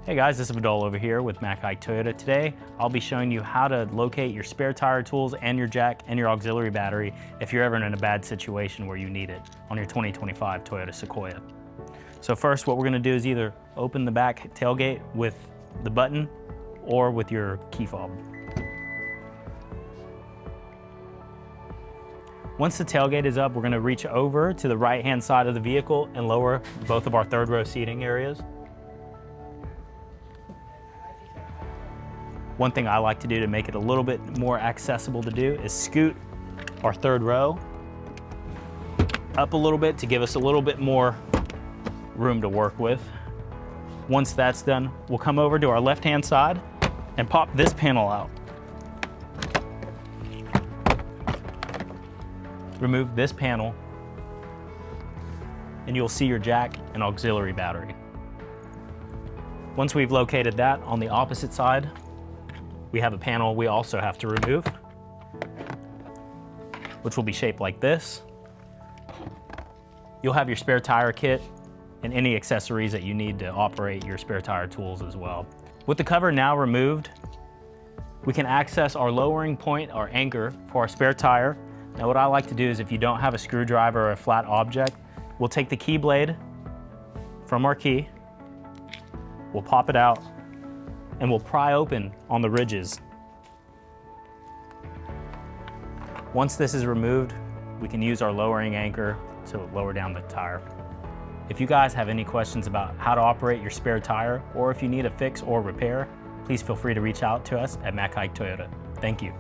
Hey guys, this is Vidal over here with Mac Haik Toyota. Today, I'll be showing you how to locate your spare tire tools and your jack and your auxiliary battery if you're ever in a bad situation where you need it on your 2025 Toyota Sequoia. So first, what we're gonna do is either open the back tailgate with the button or with your key fob. Once the tailgate is up, we're gonna reach over to the right-hand side of the vehicle and lower both of our third row seating areas. One thing I like to do to make it a little bit more accessible to do is scoot our third row up a little bit to give us a little bit more room to work with. Once that's done, we'll come over to our left-hand side and pop this panel out. Remove this panel and you'll see your jack and auxiliary battery. Once we've located that, on the opposite side, we have a panel we also have to remove, which will be shaped like this. You'll have your spare tire kit and any accessories that you need to operate your spare tire tools as well. With the cover now removed, we can access our lowering point, our anchor, for our spare tire. Now what I like to do is if you don't have a screwdriver or a flat object, we'll take the key blade from our key, we'll pop it out, and we'll pry open on the ridges. Once this is removed, we can use our lowering anchor to lower down the tire. If you guys have any questions about how to operate your spare tire, or if you need a fix or repair, please feel free to reach out to us at Mac Haik Toyota. Thank you.